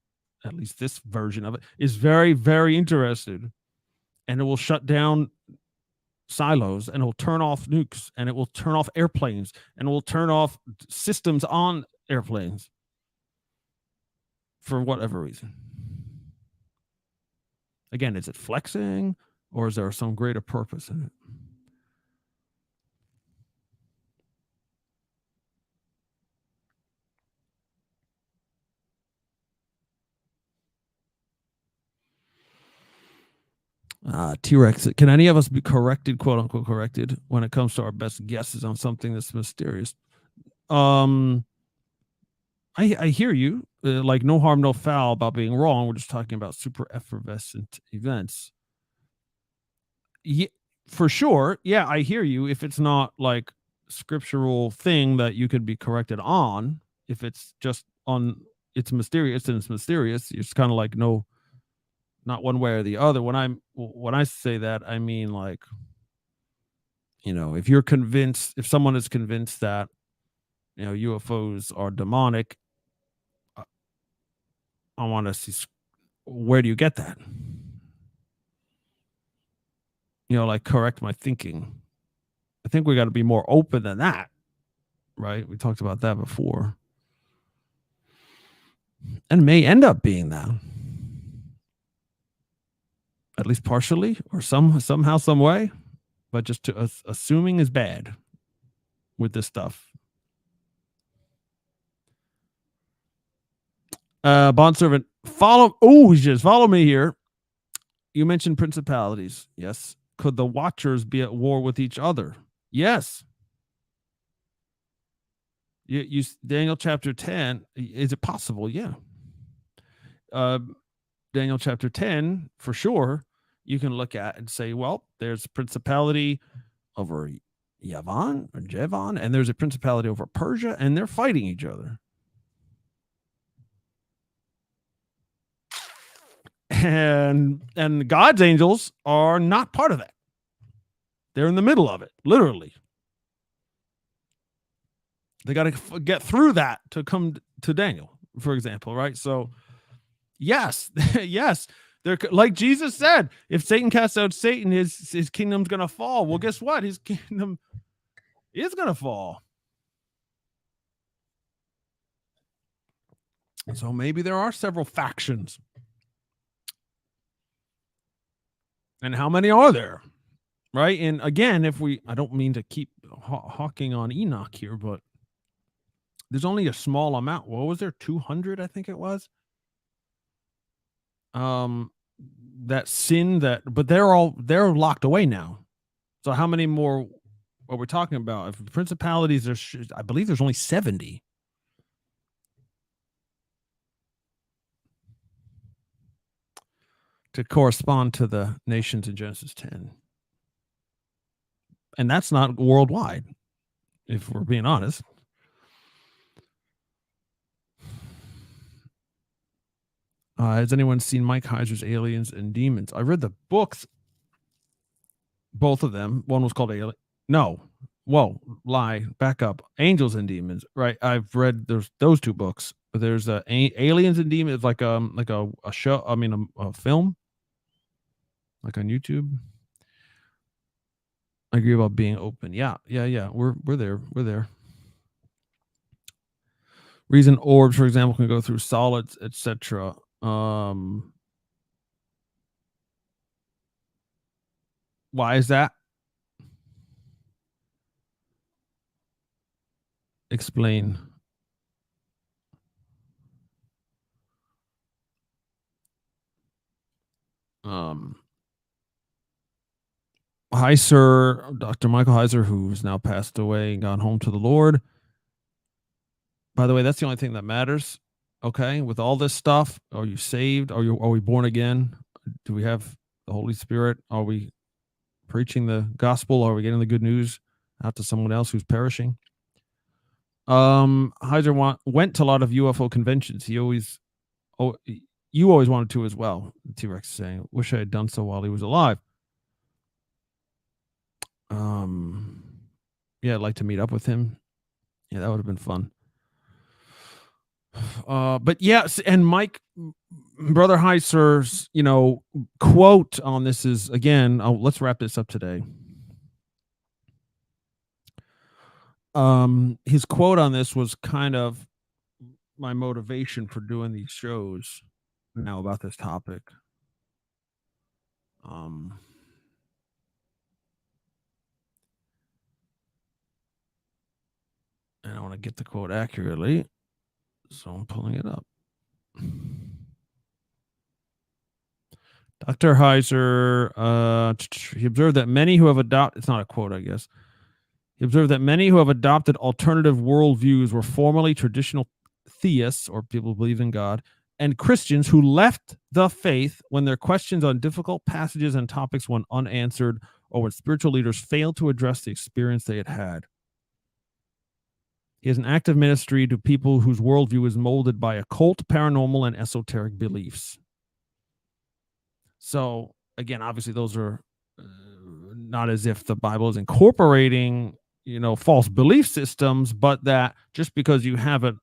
at least this version of it, is very, very interested. And it will shut down silos, and it will turn off nukes, and it will turn off airplanes, and it will turn off systems on airplanes for whatever reason. Again, is it flexing, or is there some greater purpose in it? T-Rex, can any of us be corrected, quote unquote corrected, when it comes to our best guesses on something that's mysterious? I hear you. Like no harm, no foul about being wrong. We're just talking about super effervescent events. Yeah, for sure. Yeah, I hear you. If it's not like scriptural thing that you could be corrected on, if it's just on, it's mysterious and it's mysterious. It's kind of like no, not one way or the other. When I say that, I mean like, if you're convinced, if someone is convinced that UFOs are demonic, I want to see, where do you get that? Like correct my thinking. I think we got to be more open than that, right? We talked about that before, and it may end up being that, at least partially, or somehow, some way. But just to assuming is bad with this stuff. Bondservant, follow me here. You mentioned principalities. Yes. Could the watchers be at war with each other? Yes. You Daniel chapter 10. Is it possible? Yeah. Daniel chapter 10, for sure, you can look at and say, well, there's a principality over Yavan or Jevan, and there's a principality over Persia, and they're fighting each other. And God's angels are not part of that. They're in the middle of it, literally. They got to get through that to come to Daniel, for example, right? So, yes, yes. They're like Jesus said, if Satan casts out Satan, his kingdom's going to fall. Well, guess what? His kingdom is going to fall. So maybe there are several factions. And how many are there? Right? And again, I don't mean to keep hawking on Enoch here, but there's only a small amount. What was there? 200, I think it was. That sin but they're locked away now. So how many more are we talking about? If principalities I believe there's only 70. To correspond to the nations in Genesis 10. And that's not worldwide, if we're being honest. Has anyone seen Mike Heiser's Aliens and Demons? I read the books, both of them. One was called Alien. No, whoa, lie, back up. Angels and Demons, right? I've read those two books. But there's Aliens and Demons, like a show. I mean, a film, like on YouTube. I agree about being open. Yeah. We're there. Reason orbs, for example, can go through solids, etc. Why is that? Explain. Heiser, Dr. Michael Heiser, who's now passed away and gone home to the Lord. By the way, that's the only thing that matters. Okay, with all this stuff, are you saved? Are we born again? Do we have the Holy Spirit? Are we preaching the gospel? Are we getting the good news out to someone else who's perishing? Heiser went to a lot of UFO conventions. You always wanted to as well. T-Rex is saying, wish I had done so while he was alive. Yeah, I'd like to meet up with him. Yeah, that would have been fun. But yes, and Mike, Brother Heiser's, quote on this is, again, let's wrap this up today. His quote on this was kind of my motivation for doing these shows now about this topic. And I want to get the quote accurately, so I'm pulling it up. Dr. Heiser, he observed that many who have adopted, it's not a quote, I guess. He observed that many who have adopted alternative worldviews were formerly traditional theists, or people who believe in God, and Christians who left the faith when their questions on difficult passages and topics went unanswered, or when spiritual leaders failed to address the experience they had had. He has an active ministry to people whose worldview is molded by occult, paranormal, and esoteric beliefs. So, again, obviously those are not as if the Bible is incorporating, false belief systems, but that just because you have a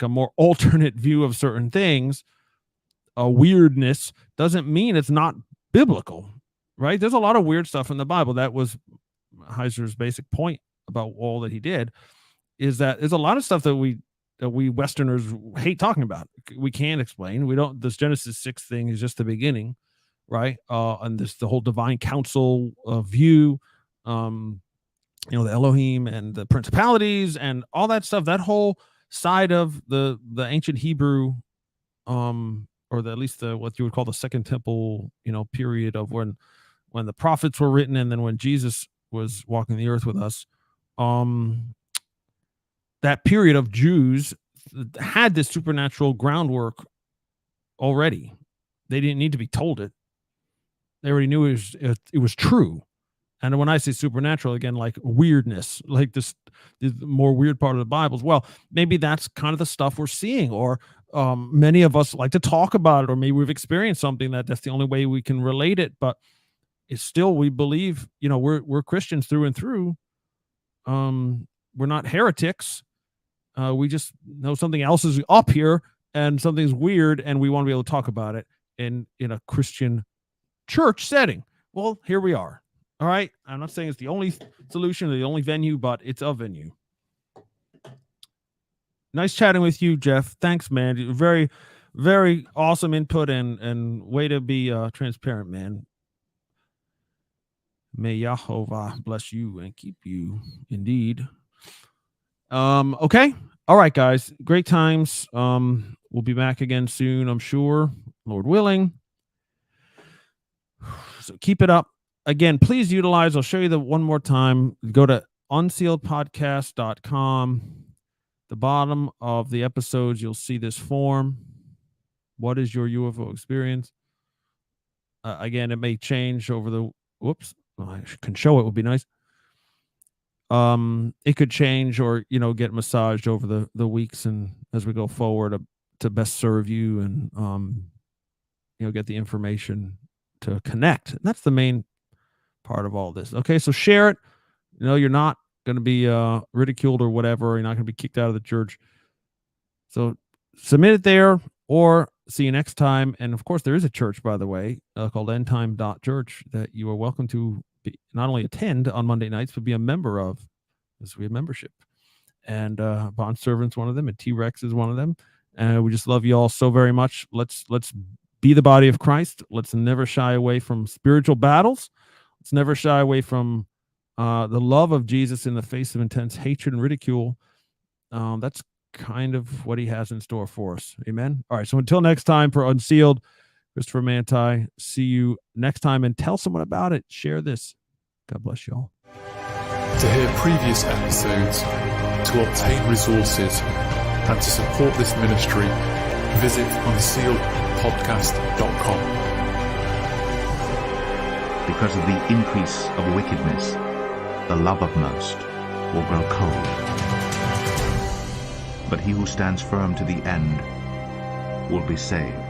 more alternate view of certain things, a weirdness, doesn't mean it's not biblical, right? There's a lot of weird stuff in the Bible. That was Heiser's basic point about all that he did, is that there's a lot of stuff that we Westerners hate talking about. We can't explain. We don't. This Genesis 6 thing is just the beginning, right? And this the whole divine council view, the Elohim and the principalities and all that stuff. That whole side of the ancient Hebrew, or at least what you would call the Second Temple, period of when the prophets were written, and then when Jesus was walking the earth with us. That period of Jews had this supernatural groundwork already. They didn't need to be told it. They already knew it was true. And when I say supernatural, again, like weirdness, like this more weird part of the Bible as well, maybe that's kind of the stuff we're seeing, or many of us like to talk about it, or maybe we've experienced something that's the only way we can relate it. But it's still, we believe, we're Christians through and through. We're not heretics. We just know something else is up here and something's weird, and we want to be able to talk about it in a Christian church setting. Well, here we are. All right. I'm not saying it's the only solution or the only venue, but it's a venue. Nice chatting with you, Jeff. Thanks, man. Very, very awesome input and way to be transparent, man. May Yahovah bless you and keep you indeed. Okay. All right, guys. Great times. We'll be back again soon, I'm sure, Lord willing. So keep it up. Again, please utilize, I'll show you one more time. Go to unsealedpodcast.com. The bottom of the episodes, you'll see this form. What is your UFO experience? Again, it may change over the, I can show it, would be nice. It could change or, get massaged over the weeks and as we go forward to best serve you and, get the information to connect. And that's the main part of all this. Okay. So share it. You're not going to be ridiculed or whatever. You're not going to be kicked out of the church. So submit it there, or see you next time. And of course, there is a church, by the way, called endtime.church that you are welcome to not only attend on Monday nights, but be a member of, because we have membership. and Bond Servant's one of them, and T-Rex is one of them. And we just love you all so very much. Let's be the body of Christ. Let's never shy away from spiritual battles. Let's never shy away from the love of Jesus in the face of intense hatred and ridicule. That's kind of what he has in store for us. Amen. All right. So until next time, for Unsealed, Christopher Manti, see you next time, and tell someone about it. Share this. God bless you all. To hear previous episodes, to obtain resources, and to support this ministry, visit unsealedpodcast.com. Because of the increase of wickedness, the love of most will grow cold. But he who stands firm to the end will be saved.